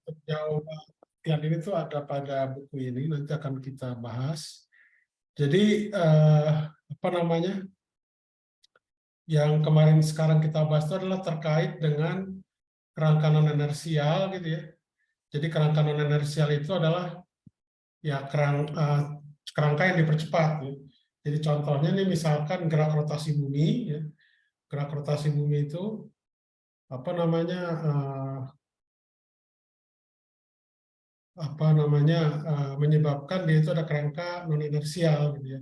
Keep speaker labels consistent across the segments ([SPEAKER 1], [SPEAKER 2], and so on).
[SPEAKER 1] Jauh yang ini tuh ada pada buku ini, nanti akan kita bahas. Jadi apa namanya, yang kemarin sekarang kita bahas itu adalah terkait dengan kerangka inersial gitu ya. Jadi kerangka inersial itu adalah ya kerangka yang dipercepat ya. Jadi contohnya nih misalkan gerak rotasi bumi ya. Gerak rotasi bumi itu apa namanya menyebabkan dia itu ada kerangka non inersial gitu ya.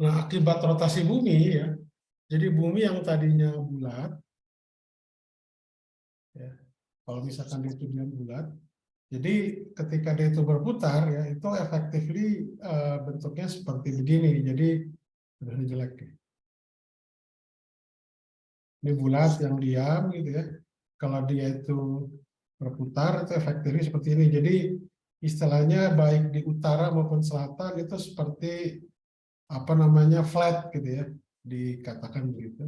[SPEAKER 1] Nah, akibat rotasi bumi ya. Jadi bumi yang tadinya bulat ya. Kalau misalkan dia itu bulat, jadi ketika dia itu berputar ya, itu effectively bentuknya seperti begini. Jadi udah jelek ya. Ini bulat yang diam gitu ya. Kalau dia itu berputar itu efektifnya seperti ini. Jadi istilahnya baik di utara maupun selatan itu seperti apa namanya flat gitu ya, dikatakan begitu.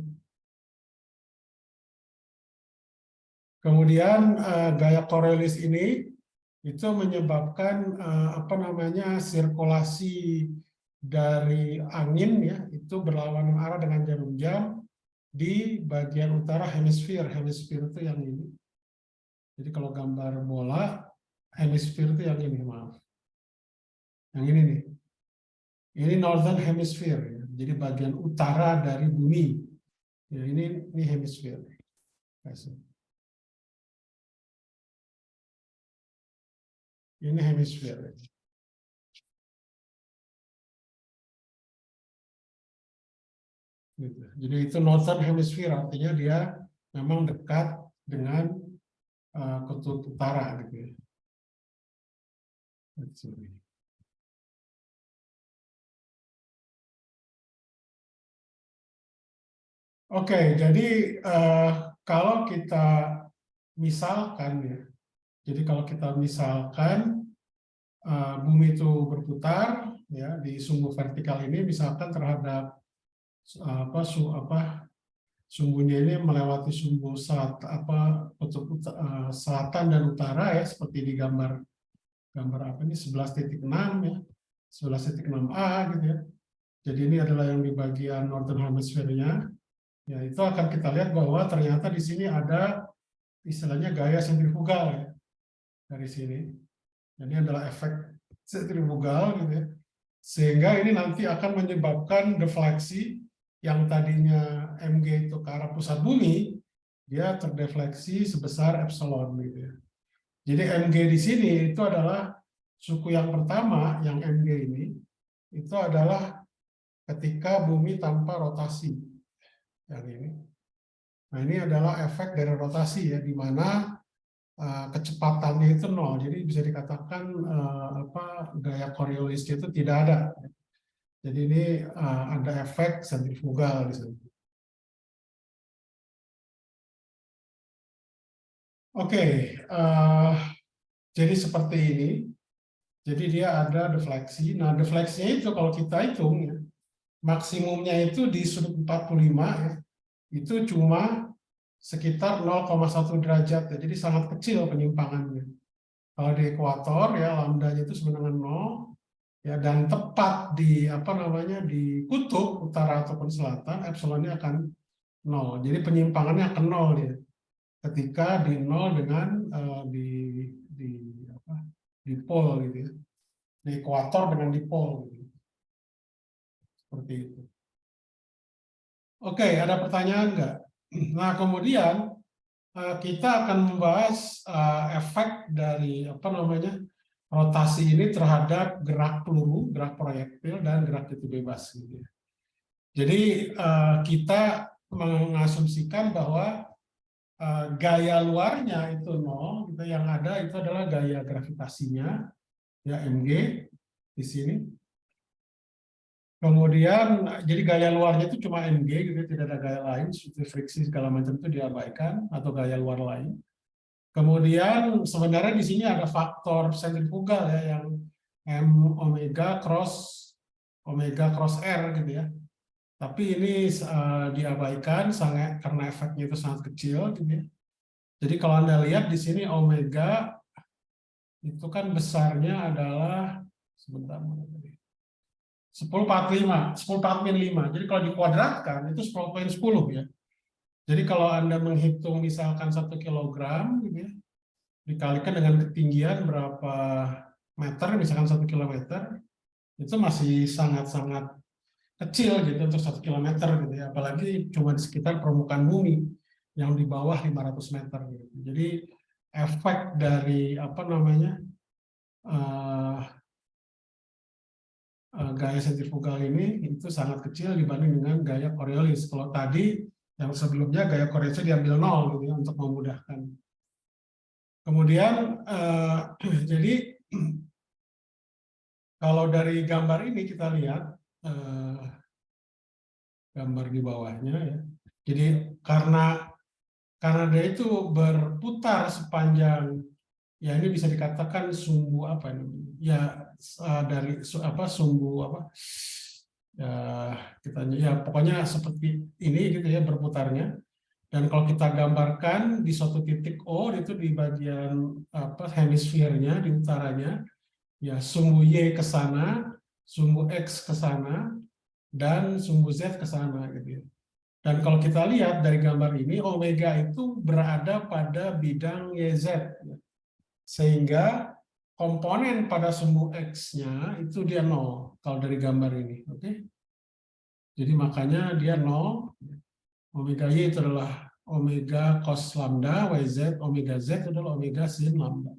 [SPEAKER 1] Kemudian gaya Coriolis ini itu menyebabkan apa namanya sirkulasi dari angin ya itu berlawanan arah dengan jarum jam di bagian utara hemisfer. Hemisfer itu yang ini. Jadi kalau gambar bola, hemisfer itu yang ini, maaf. Yang ini nih. Ini northern hemisphere, ya. Jadi bagian utara dari bumi. Ya, ini hemisfer. Ini hemisfer. Gitu. Jadi itu northern hemisphere, artinya dia memang dekat dengan kutub utara gitu ya. Oke, jadi kalau kita misalkan ya, jadi kalau kita misalkan bumi itu berputar ya di sumbu vertikal ini, misalkan terhadap sumbunya ini melewati sumbu kutub selatan dan utara ya, seperti di gambar apa ini 11.6 ya, 11.6a gitu ya. Jadi ini adalah yang di bagian northern hemisphere-nya. Ya, itu akan kita lihat bahwa ternyata di sini ada istilahnya gaya sentrifugal ya, dari sini. Ini adalah efek sentrifugal gitu ya. Sehingga ini nanti akan menyebabkan defleksi yang tadinya mg itu ke arah pusat bumi, dia terdefleksi sebesar epsilon gitu ya. Jadi mg di sini itu adalah suku yang pertama, yang mg ini, itu adalah ketika bumi tanpa rotasi. Yang ini. Nah, ini adalah efek dari rotasi ya, di mana kecepatannya itu nol. Jadi bisa dikatakan gaya Coriolisnya itu tidak ada. Jadi ini ada efek sentrifugal di sini. Oke, jadi seperti ini. Jadi dia ada defleksi. Nah, defleksinya itu kalau kita hitung ya, maksimumnya itu di sudut 45 ya, itu cuma sekitar 0,1 derajat ya. Jadi sangat kecil penyimpangannya. Kalau di ekuator ya lambdanya itu sama dengan 0 ya, dan tepat di di kutub utara ataupun selatan epsilonnya akan 0. Jadi penyimpangannya akan 0 ya. Ketika di 0 dengan di pol gitu ya. Di ekuator dengan di pol gitu. Seperti itu. Oke, ada pertanyaan nggak? Nah, kemudian kita akan membahas efek dari rotasi ini terhadap gerak peluru, gerak proyektil, dan gerak titik bebas. Gitu. Jadi kita mengasumsikan bahwa gaya luarnya itu 0, gitu, yang ada itu adalah gaya gravitasinya, ya mg di sini. Kemudian jadi gaya luarnya itu cuma mg, gitu, tidak ada gaya lain, seperti friksi segala macam itu diabaikan atau gaya luar lain. Kemudian sebenarnya di sini ada faktor sentrifugal ya, yang m omega cross r gitu ya. Tapi ini diabaikan karena efeknya itu sangat kecil gitu ya. Jadi kalau Anda lihat di sini omega itu kan besarnya adalah sebentar mana tadi? 10/5, 10/5. Jadi kalau dikuadratkan itu 10/10 ya. Jadi kalau Anda menghitung misalkan 1 kilogram gitu ya, dikalikan dengan ketinggian berapa meter, misalkan 1 kilometer, itu masih sangat-sangat kecil gitu untuk 1 kilometer gitu ya. Apalagi cuma di sekitar permukaan bumi yang di bawah 500 meter gitu. Jadi efek dari apa namanya gaya sentrifugal ini itu sangat kecil dibanding dengan gaya Coriolis. Kalau tadi yang sebelumnya gaya Coriolis diambil 0 gitu ya, untuk memudahkan. Kemudian jadi kalau dari gambar ini kita lihat gambar di bawahnya ya. Jadi karena dia itu berputar sepanjang, ya ini bisa dikatakan sumbu apa ini? Ya dari sumbu apa? Ya, ya pokoknya seperti ini gitu ya berputarnya. Dan kalau kita gambarkan di suatu titik O itu di bagian apa hemisfernya di utaranya, ya sumbu Y ke sana, sumbu X ke sana, dan sumbu Z ke sana gitu ya. Dan kalau kita lihat dari gambar ini, omega itu berada pada bidang YZ. Sehingga komponen pada sumbu X-nya itu dia 0, kalau dari gambar ini. Oke? Jadi makanya dia 0. Omega Y itu adalah omega cos lambda, YZ, omega Z itu adalah omega sin lambda.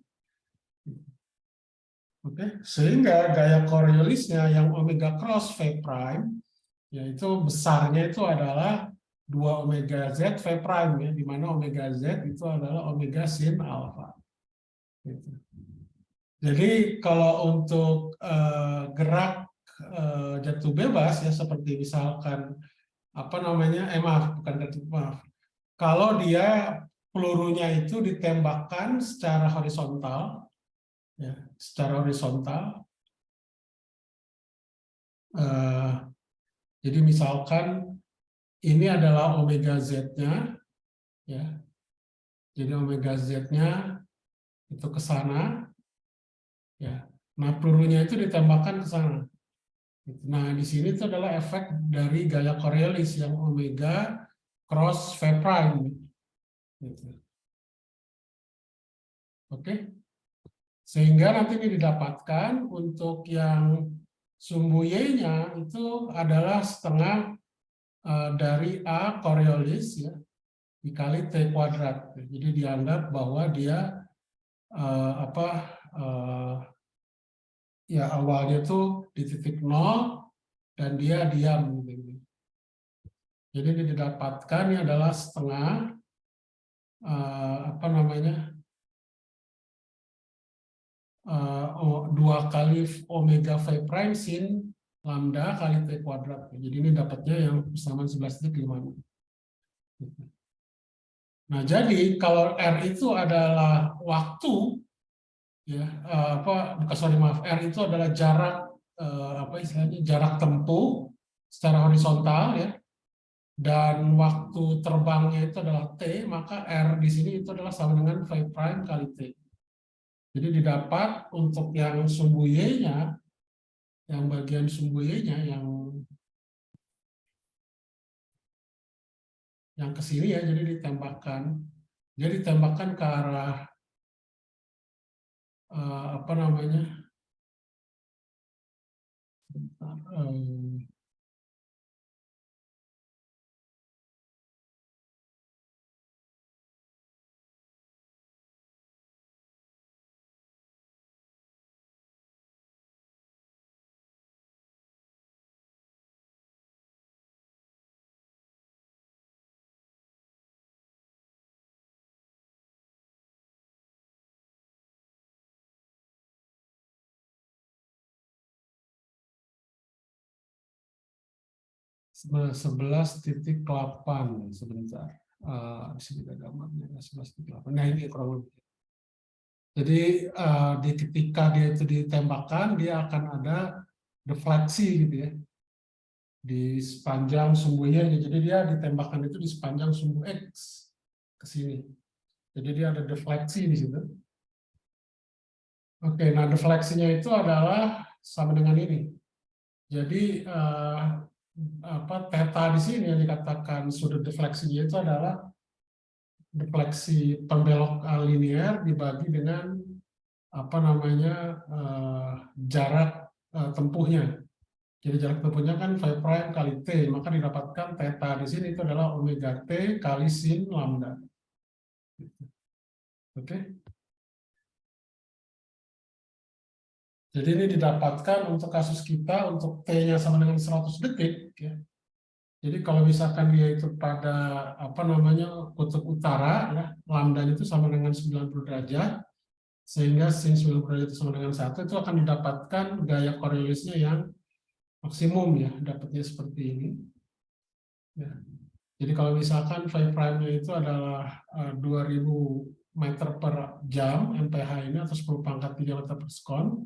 [SPEAKER 1] Oke? Sehingga gaya Coriolisnya yang omega cross V prime, yaitu besarnya itu adalah 2 omega Z V prime ya, di mana omega Z itu adalah omega sin alpha. Gitu. Jadi kalau untuk gerak jatuh bebas ya seperti misalkan apa namanya, maaf. Kalau dia pelurunya itu ditembakkan secara horizontal, ya, secara horizontal. Jadi misalkan ini adalah omega Z-nya, ya. Jadi omega Z-nya itu ke sana, ya. Nah pelurunya itu ditembakkan ke sana. Nah di sini itu adalah efek dari gaya Coriolis yang omega cross V prime. Gitu. Oke, sehingga nanti ini didapatkan untuk yang sumbu Y-nya itu adalah setengah dari A Coriolis ya dikali T kuadrat. Jadi dianggap bahwa dia ya awalnya tuh di titik 0 dan dia diam. Jadi ini didapatkan ini adalah setengah apa namanya 2 kali omega V prime sin lambda kali T kuadrat. Jadi ini dapatnya yang persamaan 11,5. Nah, jadi kalau R itu adalah waktu, ya R itu adalah jarak apa istilahnya jarak tempuh secara horizontal ya, dan waktu terbangnya itu adalah T, maka R di sini itu adalah sama dengan V prime kali T. Jadi didapat untuk yang sumbu Y-nya, yang bagian sumbu Y-nya yang ke sini ya, jadi ditembakkan. Dia ditembakkan ke arah apa namanya? 11,8 sebentar. Di sini ada gambarnya 11,8. Nah ini kurang lebih. Jadi ketika dia itu ditembakkan, dia akan ada defleksi gitu ya di sepanjang sumbunya. Jadi dia ditembakkan itu di sepanjang sumbu X ke sini. Jadi dia ada defleksi di situ. Oke, nah defleksinya itu adalah sama dengan ini. Jadi theta di sini yang dikatakan sudut defleksinya itu adalah defleksi pembelok linear dibagi dengan jarak tempuhnya. Jadi jarak tempuhnya kan phi prime kali t, maka didapatkan theta di sini itu adalah omega t kali sin lambda. Oke. Jadi ini didapatkan untuk kasus kita untuk t-nya sama dengan 100 detik ya. Jadi kalau misalkan dia itu pada kutub utara ya, lambda itu sama dengan 90 derajat, sehingga sin 90 derajat itu sama dengan 1, itu akan didapatkan gaya Coriolisnya yang maksimum ya, dapatnya seperti ini. Ya. Jadi kalau misalkan phi prime-nya itu adalah 2000 meter per jam, MPH ini atau 10 pangkat 3 meter per sekon,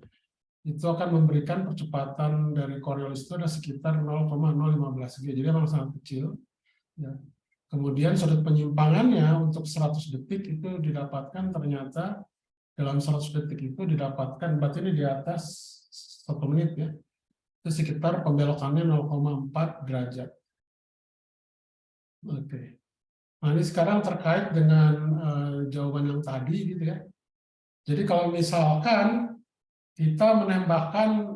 [SPEAKER 1] itu akan memberikan percepatan dari Coriolis itu ada sekitar 0,015 G, jadi memang sangat kecil. Ya. Kemudian sudut penyimpangannya untuk 100 detik itu didapatkan ternyata dalam 100 detik itu didapatkan, berarti ini di atas 1 menit ya, itu sekitar pembelokannya 0,4 derajat. Oke. Nah ini sekarang terkait dengan jawaban yang tadi gitu ya. Jadi kalau misalkan kita menembakkan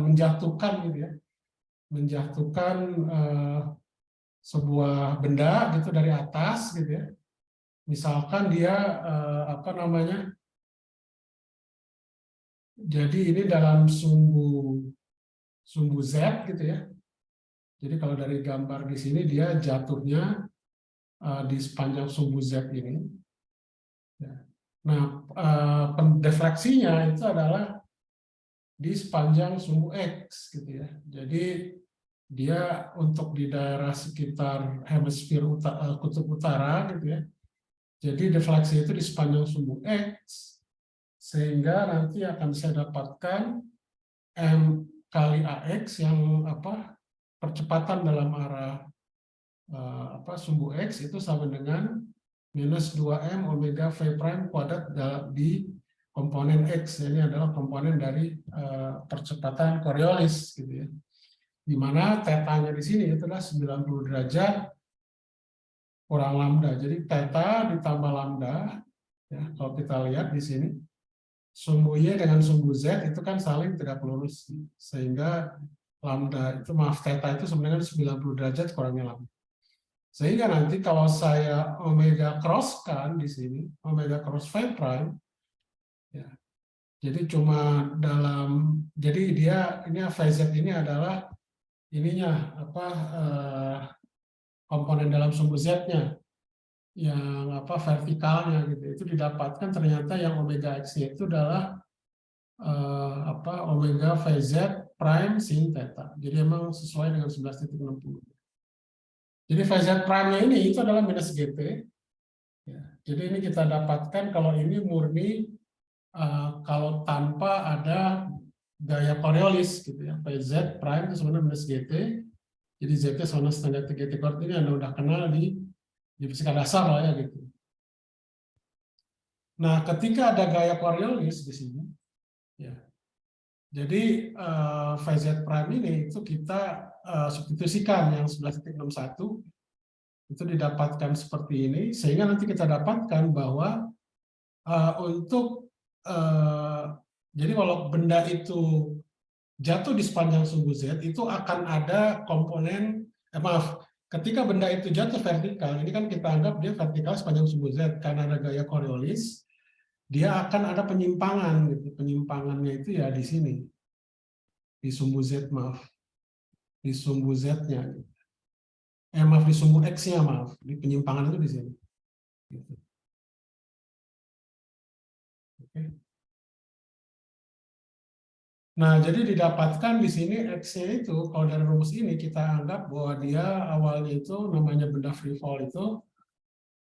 [SPEAKER 1] menjatuhkan gitu ya, menjatuhkan sebuah benda gitu dari atas gitu ya. Misalkan dia jadi ini dalam sumbu Z gitu ya. Jadi kalau dari gambar di sini dia jatuhnya di sepanjang sumbu Z ini. Nah, defleksinya itu adalah di sepanjang sumbu X gitu ya. Jadi dia untuk di daerah sekitar hemisfer kutub utara gitu ya. Jadi defleksi itu di sepanjang sumbu X, sehingga nanti akan saya dapatkan M kali AX yang percepatan dalam arah sumbu X itu sama dengan minus 2M omega V prime kuadrat di komponen X. Ini adalah komponen dari percepatan Coriolis gitu ya. Di mana tetanya di sini itulah 90 derajat kurang lambda. Jadi theta ditambah lambda ya, kalau kita lihat di sini sumbu Y dengan sumbu Z itu kan saling tegak lurus, sehingga theta itu sebenarnya 90 derajat kurangnya lambda. Sehingga nanti kalau saya omega cross-kan di sini, omega cross phi prime, ya, jadi ini Vz ini adalah komponen dalam sumbu Z-nya, yang vertikalnya gitu, itu didapatkan ternyata yang omega X-nya itu adalah omega Vz prime sin theta. Jadi memang sesuai dengan 11.60. Jadi Vz prime-nya ini itu adalah minus GT. Ya. Jadi ini kita dapatkan kalau ini murni kalau tanpa ada gaya Coriolis gitu ya. Vz prime itu sebenarnya minus GT. Jadi Z sama standar GT coordinate ini Anda udah kenal di fisika dasar lah ya gitu. Nah, ketika ada gaya Coriolis di sini, ya. Jadi Vz prime ini itu kita substitusikan yang 11.61 itu didapatkan seperti ini, sehingga nanti kita dapatkan bahwa jadi kalau benda itu jatuh di sepanjang sumbu Z itu akan ada komponen ketika benda itu jatuh vertikal, ini kan kita anggap dia vertikal sepanjang sumbu Z karena ada gaya Coriolis, dia akan ada penyimpangan gitu. Penyimpangannya itu ya di sini. Di sumbu Z, di sumbu Z-nya. Di sumbu X-nya, di penyimpangan itu di sini. Gitu. Oke. Nah, jadi didapatkan di sini X-nya itu, kalau dari rumus ini kita anggap bahwa dia awalnya itu namanya benda free fall itu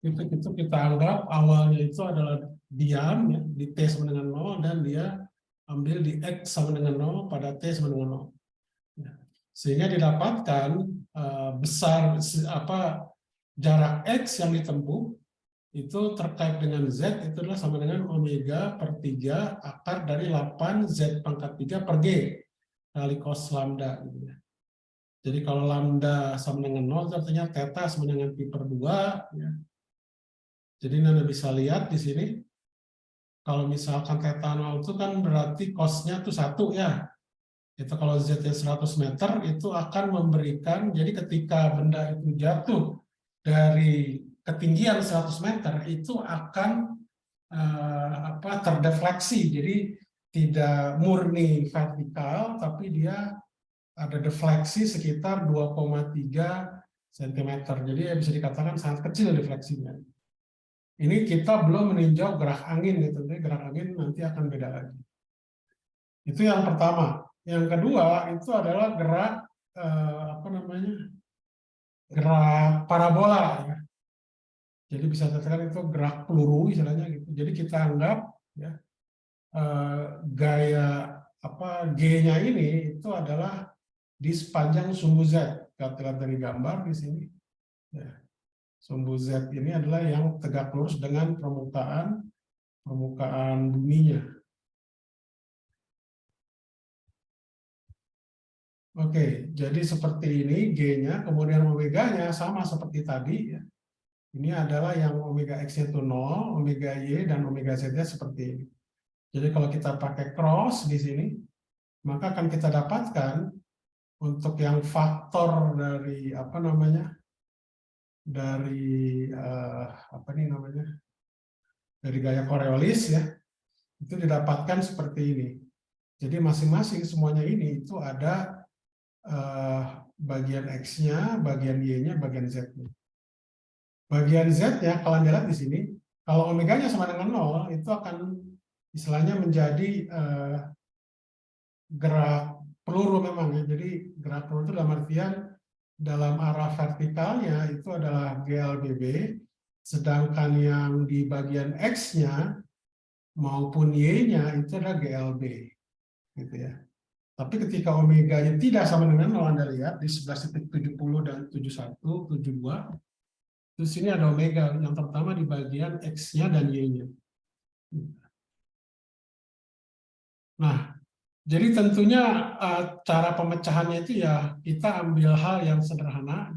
[SPEAKER 1] kita anggap awalnya itu adalah diam, ya, di T sama dengan 0, dan dia ambil di X sama dengan 0 pada T sama dengan 0. Ya. Sehingga didapatkan jarak X yang ditempuh itu terkait dengan Z itu adalah sama dengan omega per 3 akar dari 8 Z pangkat 3 per G kali cos lambda. Gitu ya. Jadi kalau lambda sama dengan 0, artinya theta sama dengan pi per 2. Ya. Jadi Anda bisa lihat di sini, kalau misalkan theta 0 itu kan berarti cosnya itu 1 ya. Itu kalau Z-nya 100 meter itu akan memberikan, jadi ketika benda itu jatuh dari ketinggian 100 meter itu akan terdefleksi, jadi tidak murni vertikal, tapi dia ada defleksi sekitar 2,3 cm. Jadi ya bisa dikatakan sangat kecil defleksinya. Ini kita belum meninjau gerak angin, gitu. Jadi gerak angin nanti akan beda lagi. Itu yang pertama. Yang kedua itu adalah gerak gerak parabola. Ya. Jadi bisa dikatakan itu gerak peluru istilahnya gitu. Jadi kita anggap ya, gaya G-nya ini itu adalah di sepanjang sumbu Z. Kita lihat dari gambar di sini. Ya. Sumbu Z ini adalah yang tegak lurus dengan permukaan buminya. Oke, jadi seperti ini G-nya, kemudian omega-nya sama seperti tadi. Ya. Ini adalah yang omega X-nya itu 0, omega Y, dan omega Z-nya seperti ini. Jadi kalau kita pakai cross di sini, maka akan kita dapatkan untuk yang faktor dari dari gaya Coriolis ya, itu didapatkan seperti ini. Jadi masing-masing semuanya ini itu ada bagian X-nya, bagian Y-nya, bagian Z-nya. Bagian Z-nya kalau Anda lihat di sini, kalau omega-nya sama dengan 0, itu akan istilahnya menjadi gerak peluru memang ya. Jadi gerak peluru itu dalam artian dalam arah vertikalnya itu adalah GLBB, sedangkan yang di bagian X-nya maupun Y-nya itu adalah GLB. Gitu ya. Tapi ketika omega-nya tidak sama dengan 0, Anda lihat di 11.70 dan 71, 72, terus sini ada omega yang terutama di bagian X-nya dan Y-nya. Nah, jadi tentunya cara pemecahannya itu ya kita ambil hal yang sederhana.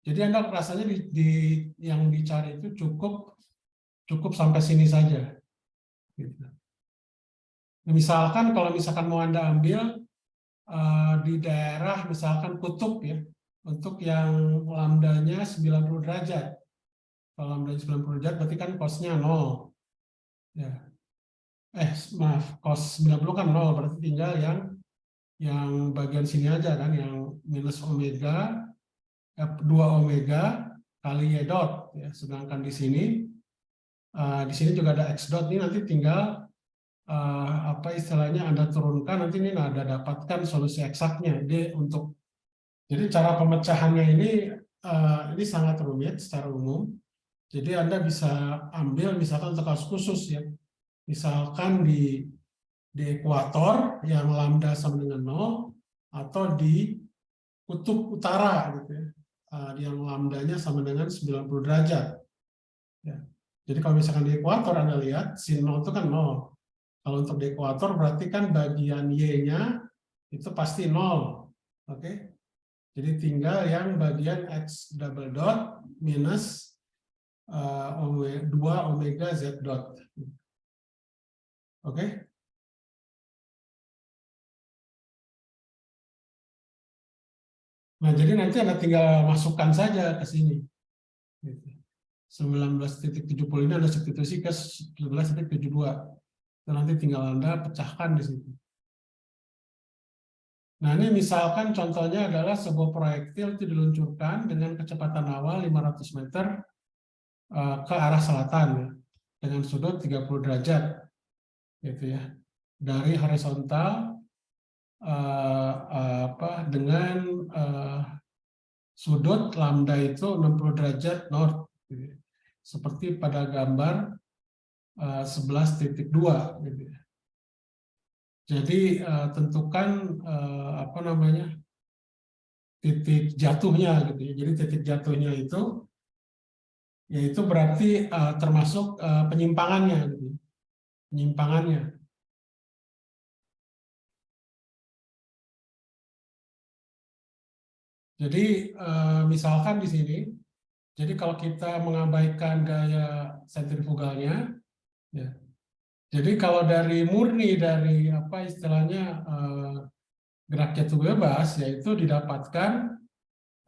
[SPEAKER 1] Jadi Anda rasanya yang dicari itu cukup sampai sini saja. Gitu. Misalkan kalau misalkan mau Anda ambil di daerah misalkan kutub ya, untuk yang lambdanya 90 derajat. Kalau lambdanya 90 derajat berarti kan cos-nya 0. Ya. Maaf, cos 90 kan 0, berarti tinggal yang bagian sini aja kan, yang minus omega, 2 omega kali Y dot. Ya. Sedangkan di sini juga ada X dot, ini nanti tinggal istilahnya Anda turunkan, nanti ini Anda dapatkan solusi eksaknya D untuk. Jadi cara pemecahannya ini sangat rumit secara umum. Jadi Anda bisa ambil misalkan untuk kasus khusus ya, misalkan di ekuator yang lambda sama dengan 0, atau di kutub utara gitu ya, yang lambdanya sama dengan 90 derajat. Ya. Jadi kalau misalkan di ekuator Anda lihat sin 0 itu kan 0. Kalau untuk di ekuator berarti kan bagian Y-nya itu pasti 0. Oke. Jadi tinggal yang bagian X double dot minus 2 omega Z dot. Oke. Nah, jadi nanti Anda tinggal masukkan saja ke sini. 19.70 ini Anda substitusi ke 11.72. Dan nanti tinggal Anda pecahkan di situ. Nah, ini misalkan contohnya adalah sebuah proyektil itu diluncurkan dengan kecepatan awal 500 meter ke arah selatan ya, dengan sudut 30 derajat gitu ya. Dari horizontal dengan sudut lambda itu 60 derajat north gitu ya. Seperti pada gambar 11.2 gitu ya. Jadi tentukan apa namanya titik jatuhnya gitu ya. Jadi titik jatuhnya itu yaitu berarti termasuk penyimpangannya gitu. Ya. Penyimpangannya. Jadi misalkan di sini, jadi kalau kita mengabaikan gaya sentrifugalnya, ya. Jadi kalau dari murni dari apa istilahnya gerak jatuh bebas, yaitu didapatkan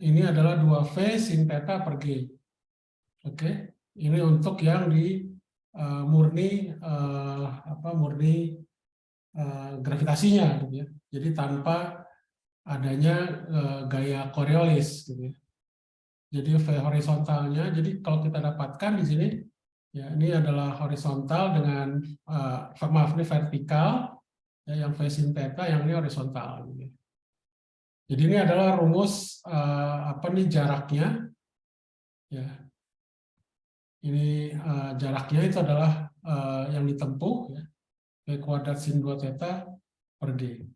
[SPEAKER 1] ini adalah 2V sin theta per G. Oke, ini untuk yang di murni apa murni gravitasinya, gitu ya. Jadi tanpa adanya gaya Coriolis, gitu ya. Jadi V horizontalnya, jadi kalau kita dapatkan di sini, ya ini adalah horizontal dengan maaf ini vertikal, ya, yang V sin theta, yang ini horizontal. Gitu ya. Jadi ini adalah rumus apa nih jaraknya, ya. Ini jaraknya itu adalah yang ditempuh, ya, V kuadrat sin 2 theta per G.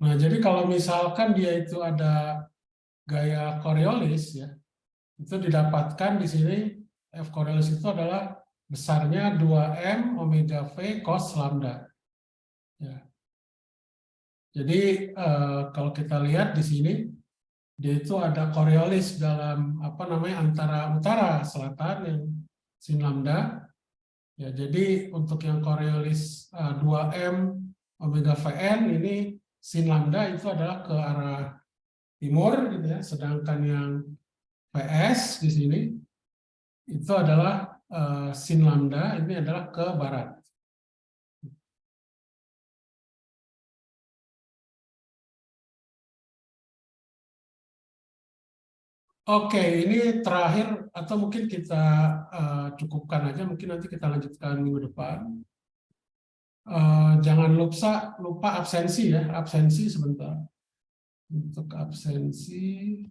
[SPEAKER 1] Nah, jadi kalau misalkan dia itu ada gaya Coriolis, ya, itu didapatkan di sini F Coriolis itu adalah besarnya 2M omega V cos lambda. Ya. Jadi kalau kita lihat di sini, dia itu ada Coriolis dalam apa namanya antara utara selatan yang sin lambda. Ya, jadi untuk yang Coriolis 2M omega Vn ini sin lambda itu adalah ke arah timur, gitu ya. Sedangkan yang Vs di sini itu adalah sin lambda ini adalah ke barat. Oke, ini terakhir atau mungkin kita cukupkan aja, mungkin nanti kita lanjutkan minggu depan. Jangan lupa absensi ya, absensi sebentar. Untuk absensi.